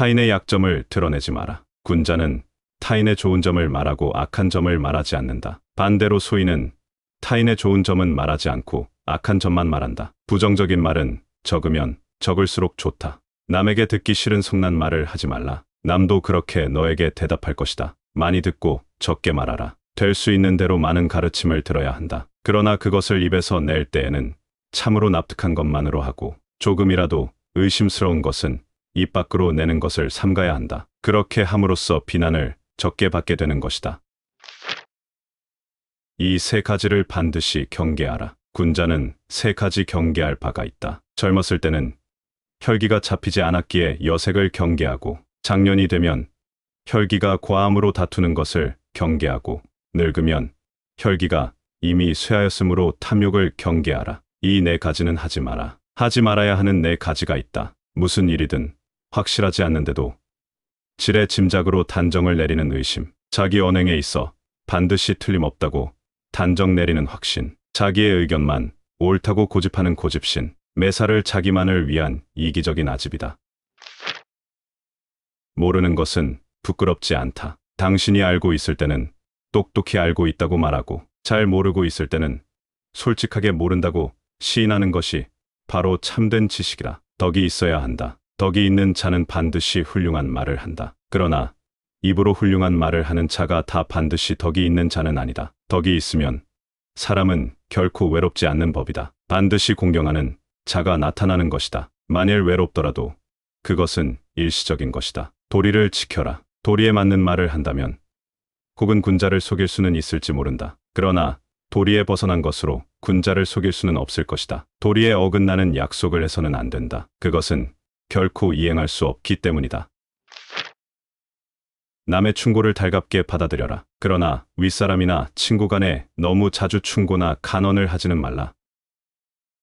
타인의 약점을 드러내지 마라. 군자는 타인의 좋은 점을 말하고 악한 점을 말하지 않는다. 반대로 소인은 타인의 좋은 점은 말하지 않고 악한 점만 말한다. 부정적인 말은 적으면 적을수록 좋다. 남에게 듣기 싫은 성난 말을 하지 말라. 남도 그렇게 너에게 대답할 것이다. 많이 듣고 적게 말하라. 될 수 있는 대로 많은 가르침을 들어야 한다. 그러나 그것을 입에서 낼 때에는 참으로 납득한 것만으로 하고 조금이라도 의심스러운 것은 입 밖으로 내는 것을 삼가야 한다. 그렇게 함으로써 비난을 적게 받게 되는 것이다. 이 세 가지를 반드시 경계하라. 군자는 세 가지 경계할 바가 있다. 젊었을 때는 혈기가 잡히지 않았기에 여색을 경계하고, 장년이 되면 혈기가 과함으로 다투는 것을 경계하고, 늙으면 혈기가 이미 쇠하였으므로 탐욕을 경계하라. 이 네 가지는 하지 마라. 하지 말아야 하는 네 가지가 있다. 무슨 일이든 확실하지 않는데도 지레 짐작으로 단정을 내리는 의심, 자기 언행에 있어 반드시 틀림없다고 단정 내리는 확신, 자기의 의견만 옳다고 고집하는 고집심, 매사를 자기만을 위한 이기적인 아집이다. 모르는 것은 부끄럽지 않다. 당신이 알고 있을 때는 똑똑히 알고 있다고 말하고, 잘 모르고 있을 때는 솔직하게 모른다고 시인하는 것이 바로 참된 지식이다. 덕이 있어야 한다. 덕이 있는 자는 반드시 훌륭한 말을 한다. 그러나 입으로 훌륭한 말을 하는 자가 다 반드시 덕이 있는 자는 아니다. 덕이 있으면 사람은 결코 외롭지 않는 법이다. 반드시 공경하는 자가 나타나는 것이다. 만일 외롭더라도 그것은 일시적인 것이다. 도리를 지켜라. 도리에 맞는 말을 한다면 혹은 군자를 속일 수는 있을지 모른다. 그러나 도리에 벗어난 것으로 군자를 속일 수는 없을 것이다. 도리에 어긋나는 약속을 해서는 안 된다. 그것은 결코 이행할 수 없기 때문이다. 남의 충고를 달갑게 받아들여라. 그러나 윗사람이나 친구 간에 너무 자주 충고나 간언을 하지는 말라.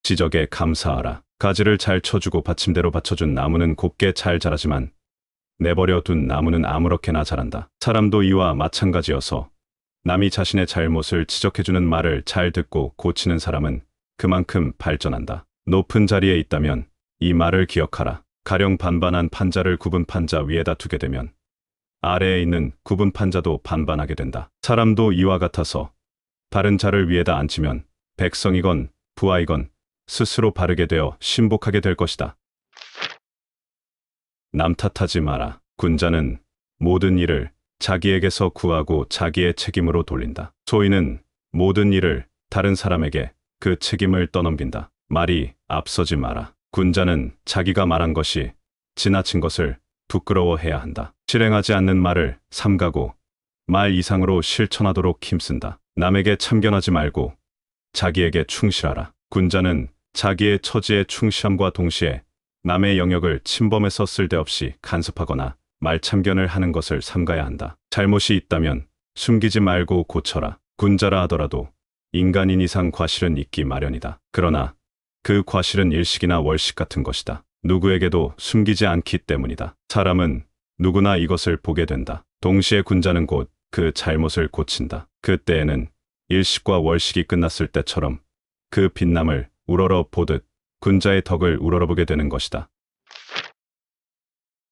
지적에 감사하라. 가지를 잘 쳐주고 받침대로 받쳐준 나무는 곱게 잘 자라지만 내버려 둔 나무는 아무렇게나 자란다. 사람도 이와 마찬가지여서 남이 자신의 잘못을 지적해주는 말을 잘 듣고 고치는 사람은 그만큼 발전한다. 높은 자리에 있다면 이 말을 기억하라. 가령 반반한 판자를 굽은 판자 위에다 두게 되면 아래에 있는 굽은 판자도 반반하게 된다. 사람도 이와 같아서 바른 자를 위에다 앉히면 백성이건 부하이건 스스로 바르게 되어 신복하게 될 것이다. 남 탓하지 마라. 군자는 모든 일을 자기에게서 구하고 자기의 책임으로 돌린다. 소인은 모든 일을 다른 사람에게 그 책임을 떠넘긴다. 말이 앞서지 마라. 군자는 자기가 말한 것이 지나친 것을 부끄러워해야 한다. 실행하지 않는 말을 삼가고 말 이상으로 실천하도록 힘쓴다. 남에게 참견하지 말고 자기에게 충실하라. 군자는 자기의 처지에 충실함과 동시에 남의 영역을 침범해서 쓸데없이 간섭하거나 말참견을 하는 것을 삼가야 한다. 잘못이 있다면 숨기지 말고 고쳐라. 군자라 하더라도 인간인 이상 과실은 있기 마련이다. 그러나 그 과실은 일식이나 월식 같은 것이다. 누구에게도 숨기지 않기 때문이다. 사람은 누구나 이것을 보게 된다. 동시에 군자는 곧 그 잘못을 고친다. 그때에는 일식과 월식이 끝났을 때처럼 그 빛남을 우러러 보듯 군자의 덕을 우러러보게 되는 것이다.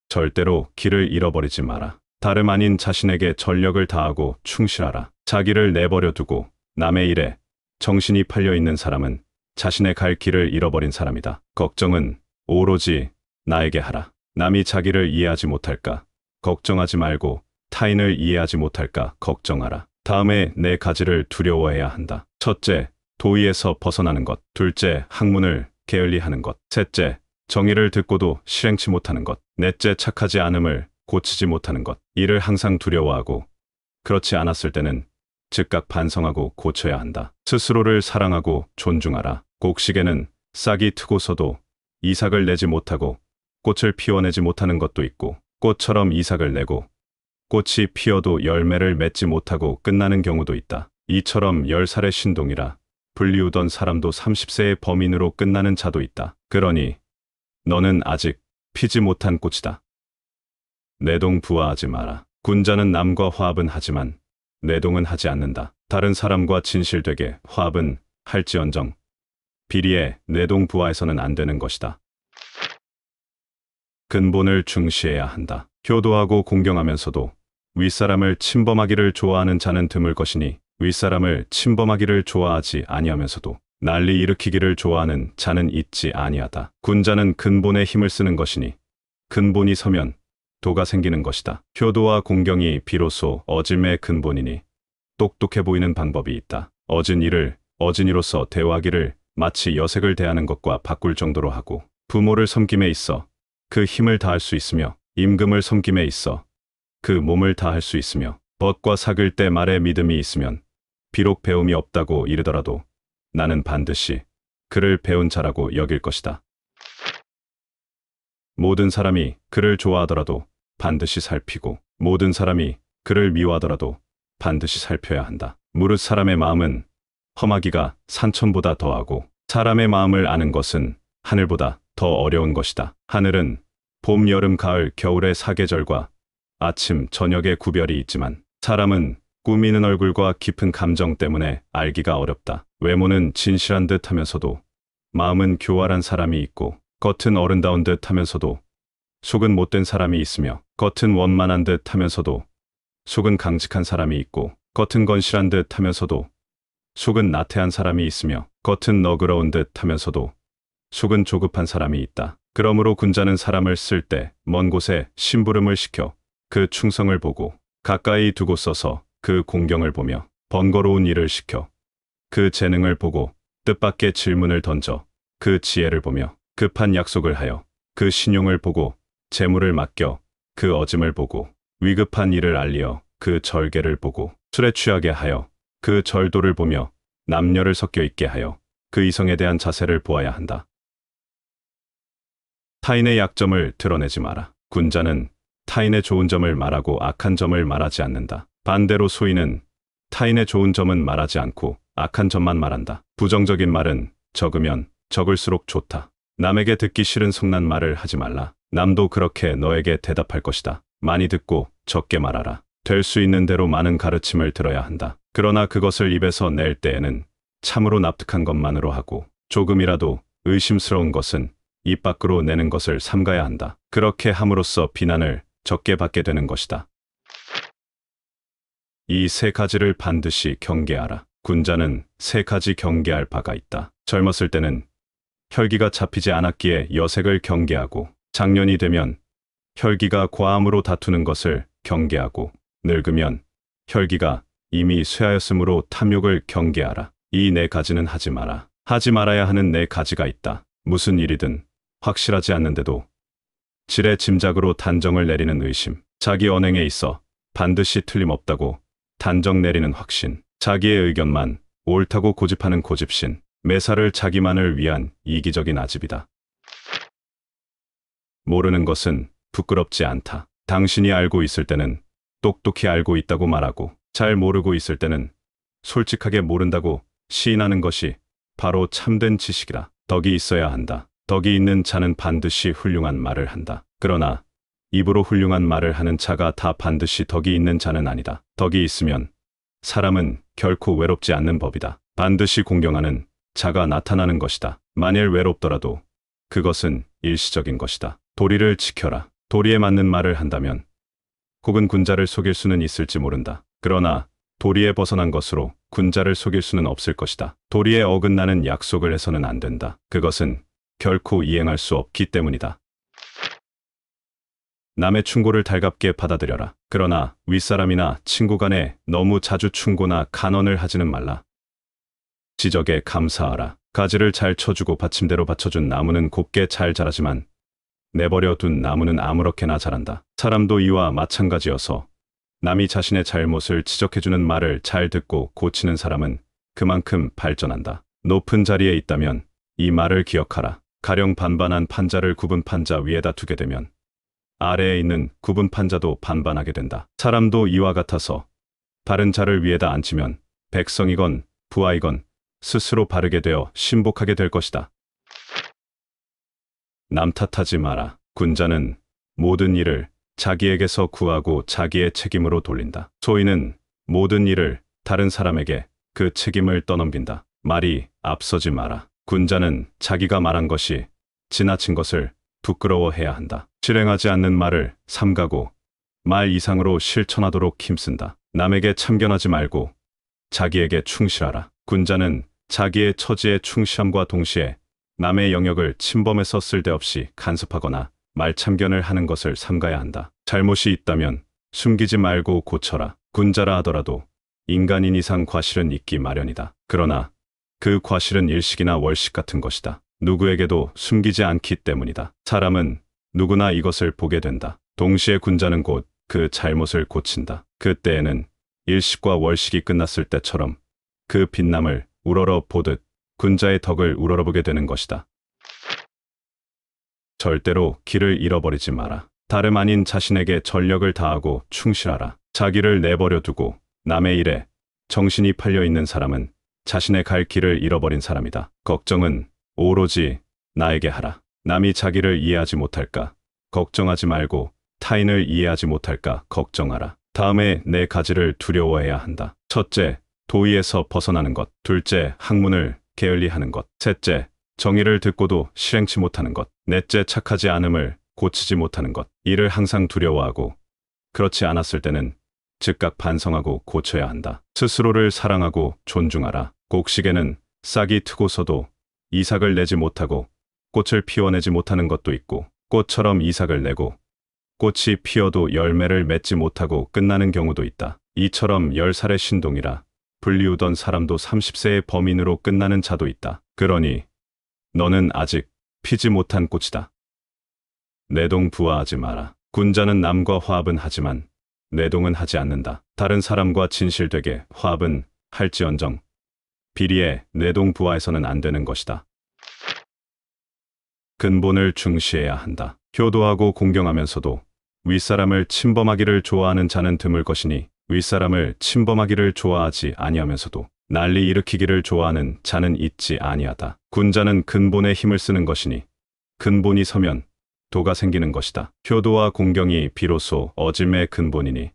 절대로 길을 잃어버리지 마라. 다름 아닌 자신에게 전력을 다하고 충실하라. 자기를 내버려 두고 남의 일에 정신이 팔려 있는 사람은 자신의 갈 길을 잃어버린 사람이다. 걱정은 오로지 나에게 하라. 남이 자기를 이해하지 못할까 걱정하지 말고 타인을 이해하지 못할까 걱정하라. 다음에 네 가지를 두려워해야 한다. 첫째, 도의에서 벗어나는 것. 둘째, 학문을 게을리하는 것. 셋째, 정의를 듣고도 실행치 못하는 것. 넷째, 착하지 않음을 고치지 못하는 것. 이를 항상 두려워하고 그렇지 않았을 때는 즉각 반성하고 고쳐야 한다. 스스로를 사랑하고 존중하라. 곡식에는 싹이 트고서도 이삭을 내지 못하고 꽃을 피워내지 못하는 것도 있고, 꽃처럼 이삭을 내고 꽃이 피어도 열매를 맺지 못하고 끝나는 경우도 있다. 이처럼 10살의 신동이라 불리우던 사람도 30세의 범인으로 끝나는 자도 있다. 그러니 너는 아직 피지 못한 꽃이다. 내동부화하지 마라. 군자는 남과 화합은 하지만 내동은 하지 않는다. 다른 사람과 진실되게 화합은 할지언정 비리에 내동부화해서는 안 되는 것이다. 근본을 중시해야 한다. 효도하고 공경하면서도 윗사람을 침범하기를 좋아하는 자는 드물 것이니 윗사람을 침범하기를 좋아하지 아니하면서도 난리 일으키기를 좋아하는 자는 있지 아니하다. 군자는 근본에 힘을 쓰는 것이니 근본이 서면 도가 생기는 것이다. 효도와 공경이 비로소 어짐의 근본이니 똑똑해 보이는 방법이 있다. 어진 일을 어진이로서 대화하기를 마치 여색을 대하는 것과 바꿀 정도로 하고, 부모를 섬김에 있어 그 힘을 다할 수 있으며 임금을 섬김에 있어 그 몸을 다할 수 있으며 벗과 삭을 때 말에 믿음이 있으면 비록 배움이 없다고 이르더라도 나는 반드시 그를 배운 자라고 여길 것이다. 모든 사람이 그를 좋아하더라도 반드시 살피고 모든 사람이 그를 미워하더라도 반드시 살펴야 한다. 무릇 사람의 마음은 험하기가 산천보다 더하고 사람의 마음을 아는 것은 하늘보다 더 어려운 것이다. 하늘은 봄, 여름, 가을, 겨울의 사계절과 아침, 저녁의 구별이 있지만 사람은 꾸미는 얼굴과 깊은 감정 때문에 알기가 어렵다. 외모는 진실한 듯 하면서도 마음은 교활한 사람이 있고, 겉은 어른다운 듯 하면서도 속은 못된 사람이 있으며, 겉은 원만한 듯 하면서도 속은 강직한 사람이 있고, 겉은 건실한 듯 하면서도 속은 나태한 사람이 있으며, 겉은 너그러운 듯 하면서도 속은 조급한 사람이 있다. 그러므로 군자는 사람을 쓸 때 먼 곳에 심부름을 시켜 그 충성을 보고, 가까이 두고 써서 그 공경을 보며, 번거로운 일을 시켜 그 재능을 보고, 뜻밖의 질문을 던져 그 지혜를 보며, 급한 약속을 하여 그 신용을 보고, 재물을 맡겨 그 어짐을 보고, 위급한 일을 알리어 그 절개를 보고, 술에 취하게 하여 그 절도를 보며, 남녀를 섞여 있게 하여 그 이성에 대한 자세를 보아야 한다. 타인의 약점을 드러내지 마라. 군자는 타인의 좋은 점을 말하고 악한 점을 말하지 않는다. 반대로 소인은 타인의 좋은 점은 말하지 않고 악한 점만 말한다. 부정적인 말은 적으면 적을수록 좋다. 남에게 듣기 싫은 성난 말을 하지 말라. 남도 그렇게 너에게 대답할 것이다. 많이 듣고 적게 말하라. 될 수 있는 대로 많은 가르침을 들어야 한다. 그러나 그것을 입에서 낼 때에는 참으로 납득한 것만으로 하고, 조금이라도 의심스러운 것은 입 밖으로 내는 것을 삼가야 한다. 그렇게 함으로써 비난을 적게 받게 되는 것이다. 이 세 가지를 반드시 경계하라. 군자는 세 가지 경계할 바가 있다. 젊었을 때는 혈기가 잡히지 않았기에 여색을 경계하고, 장년이 되면 혈기가 과함으로 다투는 것을 경계하고, 늙으면 혈기가 이미 쇠하였으므로 탐욕을 경계하라. 이 네 가지는 하지 마라. 하지 말아야 하는 네 가지가 있다. 무슨 일이든 확실하지 않는데도 지레 짐작으로 단정을 내리는 의심, 자기 언행에 있어 반드시 틀림없다고 단정 내리는 확신, 자기의 의견만 옳다고 고집하는 고집신, 매사를 자기만을 위한 이기적인 아집이다. 모르는 것은 부끄럽지 않다. 당신이 알고 있을 때는 똑똑히 알고 있다고 말하고, 잘 모르고 있을 때는 솔직하게 모른다고 시인하는 것이 바로 참된 지식이다. 덕이 있어야 한다. 덕이 있는 자는 반드시 훌륭한 말을 한다. 그러나 입으로 훌륭한 말을 하는 자가 다 반드시 덕이 있는 자는 아니다. 덕이 있으면 사람은 결코 외롭지 않는 법이다. 반드시 공경하는 자가 나타나는 것이다. 만일 외롭더라도 그것은 일시적인 것이다. 도리를 지켜라. 도리에 맞는 말을 한다면 혹은 군자를 속일 수는 있을지 모른다. 그러나 도리에 벗어난 것으로 군자를 속일 수는 없을 것이다. 도리에 어긋나는 약속을 해서는 안 된다. 그것은 결코 이행할 수 없기 때문이다. 남의 충고를 달갑게 받아들여라. 그러나 윗사람이나 친구 간에 너무 자주 충고나 간언을 하지는 말라. 지적에 감사하라. 가지를 잘 쳐주고 받침대로 받쳐준 나무는 곱게 잘 자라지만 내버려 둔 나무는 아무렇게나 자란다. 사람도 이와 마찬가지여서 남이 자신의 잘못을 지적해주는 말을 잘 듣고 고치는 사람은 그만큼 발전한다. 높은 자리에 있다면 이 말을 기억하라. 가령 반반한 판자를 굽은 판자 위에다 두게 되면 아래에 있는 굽은 판자도 반반하게 된다. 사람도 이와 같아서 바른 자를 위에다 앉히면 백성이건 부하이건 스스로 바르게 되어 신복하게 될 것이다. 남 탓하지 마라. 군자는 모든 일을 자기에게서 구하고 자기의 책임으로 돌린다. 소인은 모든 일을 다른 사람에게 그 책임을 떠넘긴다. 말이 앞서지 마라. 군자는 자기가 말한 것이 지나친 것을 부끄러워해야 한다. 실행하지 않는 말을 삼가고 말 이상으로 실천하도록 힘쓴다. 남에게 참견하지 말고 자기에게 충실하라. 군자는 자기의 처지에 충실함과 동시에 남의 영역을 침범해서 쓸데없이 간섭하거나 말참견을 하는 것을 삼가야 한다. 잘못이 있다면 숨기지 말고 고쳐라. 군자라 하더라도 인간인 이상 과실은 있기 마련이다. 그러나 그 과실은 일식이나 월식 같은 것이다. 누구에게도 숨기지 않기 때문이다. 사람은 누구나 이것을 보게 된다. 동시에 군자는 곧 그 잘못을 고친다. 그때에는 일식과 월식이 끝났을 때처럼 그 빛남을 우러러 보듯 군자의 덕을 우러러보게 되는 것이다. 절대로 길을 잃어버리지 마라. 다름 아닌 자신에게 전력을 다하고 충실하라. 자기를 내버려 두고 남의 일에 정신이 팔려 있는 사람은 자신의 갈 길을 잃어버린 사람이다. 걱정은 오로지 나에게 하라. 남이 자기를 이해하지 못할까 걱정하지 말고 타인을 이해하지 못할까 걱정하라. 다음에 내 가지를 두려워해야 한다. 첫째, 도의에서 벗어나는 것. 둘째, 학문을 게을리하는 것. 셋째, 정의를 듣고도 실행치 못하는 것. 넷째, 착하지 않음을 고치지 못하는 것. 이를 항상 두려워하고 그렇지 않았을 때는 즉각 반성하고 고쳐야 한다. 스스로를 사랑하고 존중하라. 곡식에는 싹이 트고서도 이삭을 내지 못하고 꽃을 피워내지 못하는 것도 있고 꽃처럼 이삭을 내고 꽃이 피어도 열매를 맺지 못하고 끝나는 경우도 있다. 이처럼 10살의 신동이라 불리우던 사람도 30세의 범인으로 끝나는 자도 있다. 그러니 너는 아직 피지 못한 꽃이다. 내동부화하지 마라. 군자는 남과 화합은 하지만 내동은 하지 않는다. 다른 사람과 진실되게 화합은 할지언정 비리에 내동부화해서는 안 되는 것이다. 근본을 중시해야 한다. 효도하고 공경하면서도 윗사람을 침범하기를 좋아하는 자는 드물 것이니 윗사람을 침범하기를 좋아하지 아니하면서도 난리 일으키기를 좋아하는 자는 있지 아니하다. 군자는 근본에 힘을 쓰는 것이니 근본이 서면 도가 생기는 것이다. 효도와 공경이 비로소 어짐의 근본이니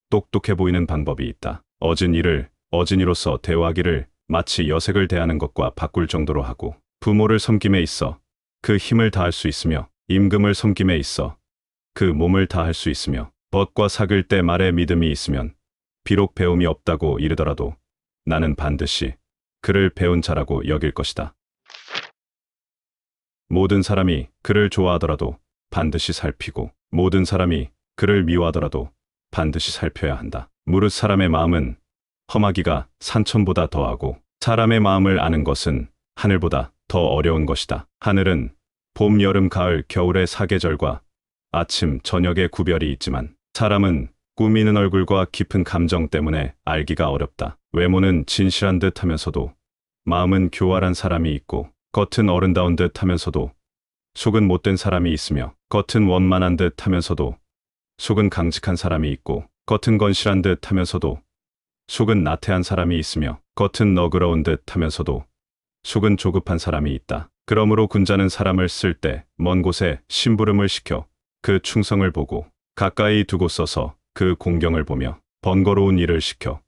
똑똑해 보이는 방법이 있다. 어진 일을 어진이로서 대화하기를 마치 여색을 대하는 것과 바꿀 정도로 하고 부모를 섬김에 있어 그 힘을 다할 수 있으며 임금을 섬김에 있어 그 몸을 다할 수 있으며 벗과 삭을 때 말에 믿음이 있으면 비록 배움이 없다고 이르더라도 나는 반드시 그를 배운 자라고 여길 것이다. 모든 사람이 그를 좋아하더라도 반드시 살피고 모든 사람이 그를 미워하더라도 반드시 살펴야 한다. 무릇 사람의 마음은 험하기가 산천보다 더하고 사람의 마음을 아는 것은 하늘보다 더 어려운 것이다. 하늘은 봄, 여름, 가을, 겨울의 사계절과 아침, 저녁의 구별이 있지만 사람은 꾸미는 얼굴과 깊은 감정 때문에 알기가 어렵다. 외모는 진실한 듯 하면서도 마음은 교활한 사람이 있고 겉은 어른다운 듯 하면서도 속은 못된 사람이 있으며 겉은 원만한 듯 하면서도 속은 강직한 사람이 있고 겉은 건실한 듯 하면서도 속은 나태한 사람이 있으며 겉은 너그러운 듯 하면서도 속은 조급한 사람이 있다. 그러므로 군자는 사람을 쓸 때 먼 곳에 심부름을 시켜 그 충성을 보고 가까이 두고 써서 그 공경을 보며 번거로운 일을 시켜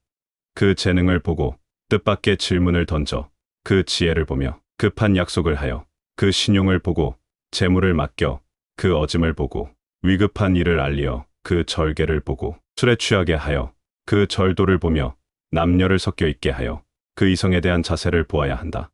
그 재능을 보고 뜻밖의 질문을 던져 그 지혜를 보며 급한 약속을 하여 그 신용을 보고 재물을 맡겨 그 어짐을 보고 위급한 일을 알리어 그 절개를 보고 술에 취하게 하여 그 절도를 보며 남녀를 섞여 있게 하여 그 이성에 대한 자세를 보아야 한다.